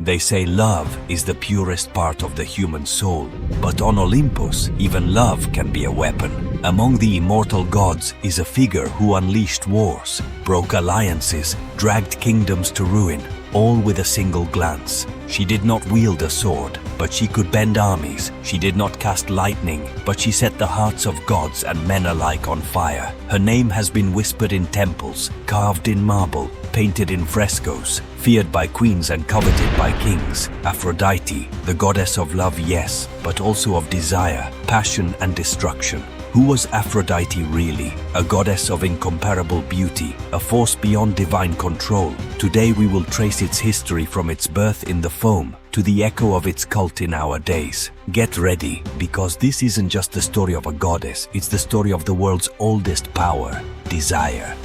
They say love is the purest part of the human soul, but on Olympus, even love can be a weapon. Among the immortal gods is a figure who unleashed wars, broke alliances, dragged kingdoms to ruin, all with a single glance. She did not wield a sword, but she could bend armies. She did not cast lightning, but she set the hearts of gods and men alike on fire. Her name has been whispered in temples, carved in marble, painted in frescoes, feared by queens and coveted by kings. Aphrodite, the goddess of love, yes, but also of desire, passion and destruction. Who was Aphrodite really? A goddess of incomparable beauty, a force beyond divine control. Today we will trace its history from its birth in the foam to the echo of its cult in our days. Get ready, because this isn't just the story of a goddess, it's the story of the world's oldest power, desire.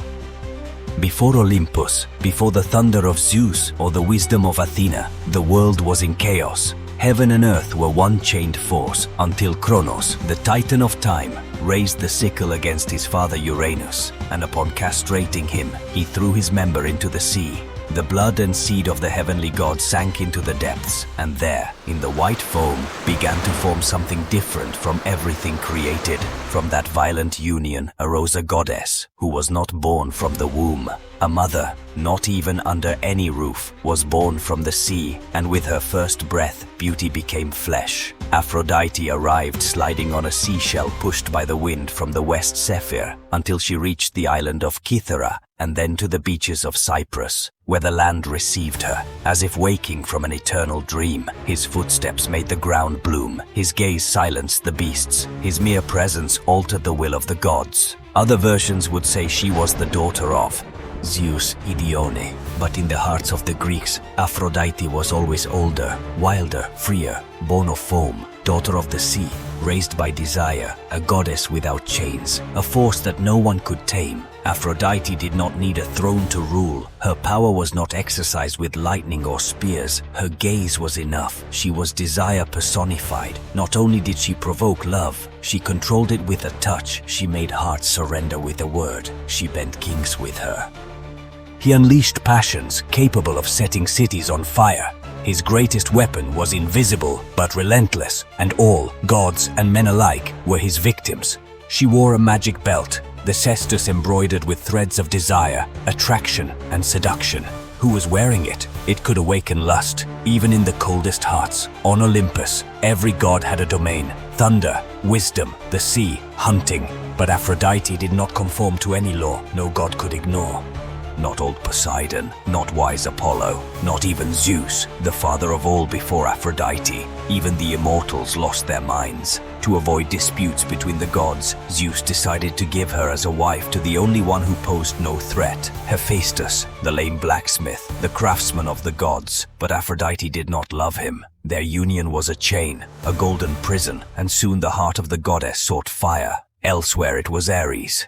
Before Olympus, before the thunder of Zeus or the wisdom of Athena, the world was in chaos. Heaven and earth were one chained force until Kronos, the titan of time, raised the sickle against his father Uranus, and upon castrating him, he threw his member into the sea. The blood and seed of the heavenly god sank into the depths, and there, in the white foam, began to form something different from everything created. From that violent union arose a goddess who was not born from the womb. A mother, not even under any roof, was born from the sea, and with her first breath, beauty became flesh. Aphrodite arrived sliding on a seashell pushed by the wind from the west Zephyr until she reached the island of Kythera and then to the beaches of Cyprus, where the land received her. As if waking from an eternal dream, his footsteps made the ground bloom, his gaze silenced the beasts, his mere presence altered the will of the gods. Other versions would say she was the daughter of Zeus Idione, but in the hearts of the Greeks, Aphrodite was always older, wilder, freer, born of foam, daughter of the sea, raised by desire, a goddess without chains, a force that no one could tame. Aphrodite did not need a throne to rule. Her power was not exercised with lightning or spears. Her gaze was enough. She was desire personified. Not only did she provoke love, she controlled it with a touch. She made hearts surrender with a word. She bent kings with her. He unleashed passions capable of setting cities on fire. His greatest weapon was invisible but relentless, and all, gods and men alike, were his victims. She wore a magic belt, the cestus embroidered with threads of desire, attraction, and seduction. Who was wearing it? It could awaken lust, even in the coldest hearts. On Olympus, every god had a domain: thunder, wisdom, the sea, hunting. But Aphrodite did not conform to any law no god could ignore. Not old Poseidon, not wise Apollo, not even Zeus, the father of all before Aphrodite. Even the immortals lost their minds. To avoid disputes between the gods, Zeus decided to give her as a wife to the only one who posed no threat, Hephaestus, the lame blacksmith, the craftsman of the gods. But Aphrodite did not love him. Their union was a chain, a golden prison, and soon the heart of the goddess sought fire. Elsewhere it was Ares,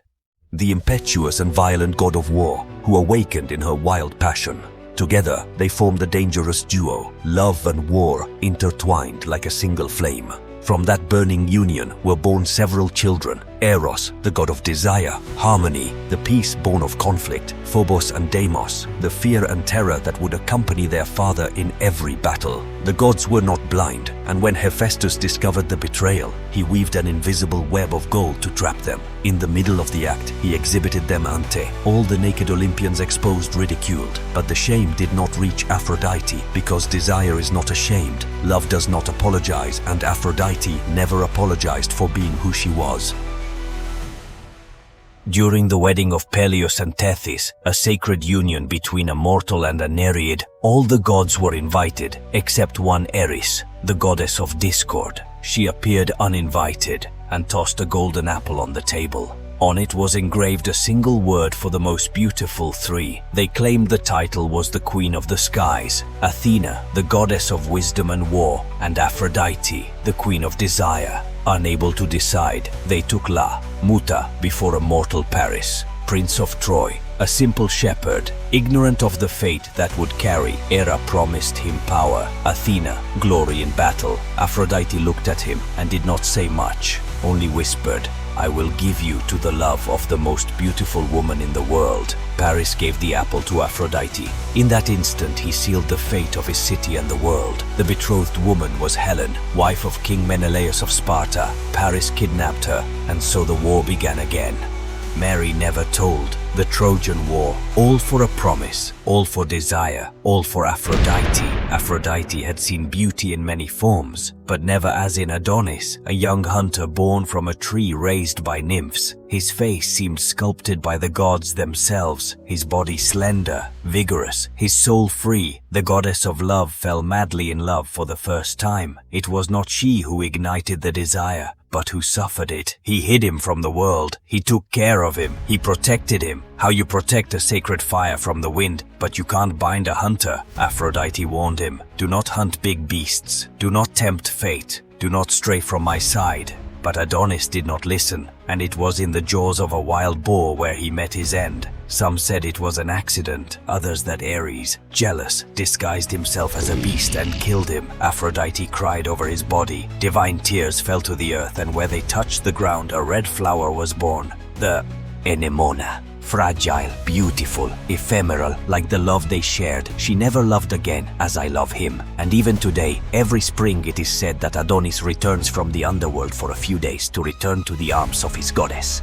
the impetuous and violent god of war, who awakened in her wild passion. Together, they formed a dangerous duo, love and war intertwined like a single flame. From that burning union were born several children: Eros, the god of desire; Harmony, the peace born of conflict; Phobos and Deimos, the fear and terror that would accompany their father in every battle. The gods were not blind, and when Hephaestus discovered the betrayal, he weaved an invisible web of gold to trap them. In the middle of the act, he exhibited them ante. All the naked Olympians exposed, ridiculed. But the shame did not reach Aphrodite, because desire is not ashamed. Love does not apologize, and Aphrodite never apologized for being who she was. During the wedding of Peleus and Tethys, a sacred union between a mortal and a Nereid, all the gods were invited, except one Eris, the goddess of discord. She appeared uninvited and tossed a golden apple on the table. On it was engraved a single word for the most beautiful three. They claimed the title was the Queen of the Skies, Athena, the goddess of wisdom and war, and Aphrodite, the Queen of Desire. Unable to decide, they took La, Muta, before a mortal Paris, Prince of Troy, a simple shepherd, ignorant of the fate that would carry. Hera promised him power, Athena, glory in battle. Aphrodite looked at him and did not say much, only whispered, "I will give you to the love of the most beautiful woman in the world, Paris." Paris gave the apple to Aphrodite. In that instant, he sealed the fate of his city and the world. The betrothed woman was Helen, wife of King Menelaus of Sparta. Paris kidnapped her, and so the war began again. Mary never told. The Trojan War, all for a promise, all for desire, all for Aphrodite. Aphrodite had seen beauty in many forms, but never as in Adonis, a young hunter born from a tree raised by nymphs. His face seemed sculpted by the gods themselves, his body slender, vigorous, his soul free. The goddess of love fell madly in love for the first time. It was not she who ignited the desire, but who suffered it. He hid him from the world. He took care of him. He protected him. How you protect a sacred fire from the wind, but you can't bind a hunter. Aphrodite warned him, do not hunt big beasts. Do not tempt fate. Do not stray from my side. But Adonis did not listen, and it was in the jaws of a wild boar where he met his end. Some said it was an accident, others that Ares, jealous, disguised himself as a beast and killed him. Aphrodite cried over his body. Divine tears fell to the earth, and where they touched the ground, a red flower was born. The anemona. Fragile, beautiful, ephemeral, like the love they shared. She never loved again as I love him. And even today, every spring it is said that Adonis returns from the underworld for a few days to return to the arms of his goddess.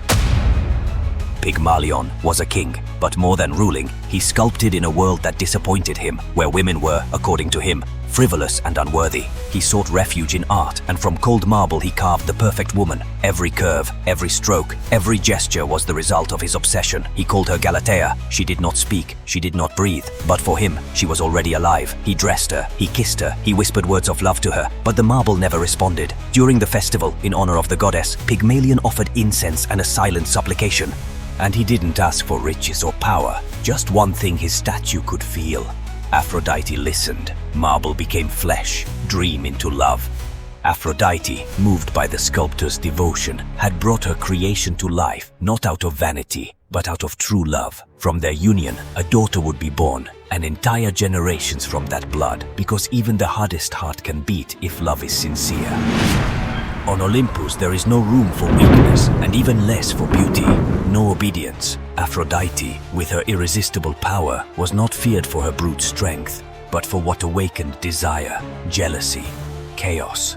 Pygmalion was a king, but more than ruling, he sculpted in a world that disappointed him, where women were, according to him, frivolous and unworthy. He sought refuge in art, and from cold marble he carved the perfect woman. Every curve, every stroke, every gesture was the result of his obsession. He called her Galatea. She did not speak, she did not breathe, but for him, she was already alive. He dressed her, he kissed her, he whispered words of love to her, but the marble never responded. During the festival, in honor of the goddess, Pygmalion offered incense and a silent supplication. And he didn't ask for riches or power, just one thing his statue could feel. Aphrodite listened. Marble became flesh, dream into love. Aphrodite, moved by the sculptor's devotion, had brought her creation to life, not out of vanity, but out of true love. From their union, a daughter would be born, and entire generations from that blood, because even the hardest heart can beat if love is sincere. On Olympus, there is no room for weakness, and even less for beauty. No obedience. Aphrodite, with her irresistible power, was not feared for her brute strength, but for what awakened desire, jealousy, chaos.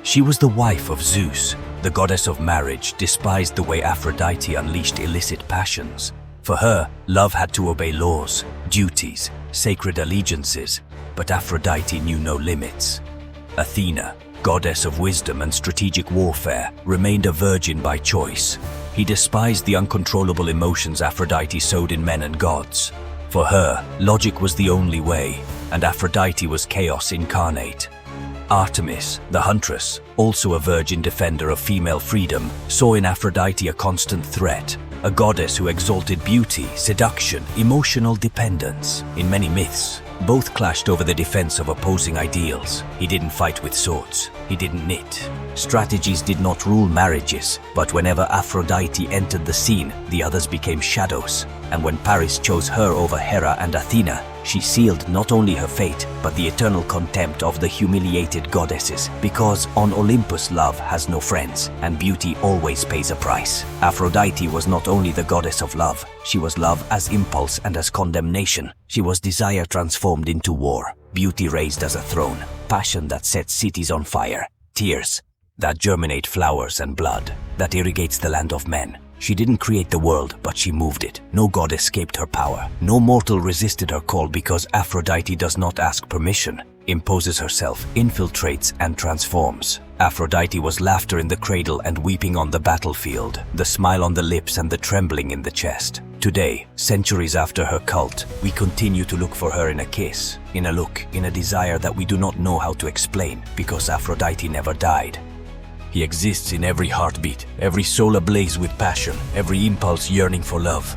She was the wife of Zeus. The goddess of marriage despised the way Aphrodite unleashed illicit passions. For her, love had to obey laws, duties, sacred allegiances, but Aphrodite knew no limits. Athena, goddess of wisdom and strategic warfare, remained a virgin by choice. He despised the uncontrollable emotions Aphrodite sowed in men and gods. For her, logic was the only way, and Aphrodite was chaos incarnate. Artemis, the huntress, also a virgin defender of female freedom, saw in Aphrodite a constant threat, a goddess who exalted beauty, seduction, emotional dependence. In many myths, both clashed over the defense of opposing ideals. He didn't fight with swords. He didn't knit. Strategies did not rule marriages, but whenever Aphrodite entered the scene, the others became shadows. And when Paris chose her over Hera and Athena, she sealed not only her fate, but the eternal contempt of the humiliated goddesses, because on Olympus love has no friends, and beauty always pays a price. Aphrodite was not only the goddess of love, she was love as impulse and as condemnation. She was desire transformed into war, beauty raised as a throne, passion that sets cities on fire, tears that germinate flowers and blood, that irrigates the land of men. She didn't create the world, but she moved it. No god escaped her power. No mortal resisted her call, because Aphrodite does not ask permission, imposes herself, infiltrates, and transforms. Aphrodite was laughter in the cradle and weeping on the battlefield, the smile on the lips and the trembling in the chest. Today, centuries after her cult, we continue to look for her in a kiss, in a look, in a desire that we do not know how to explain, because Aphrodite never died. He exists in every heartbeat, every soul ablaze with passion, every impulse yearning for love.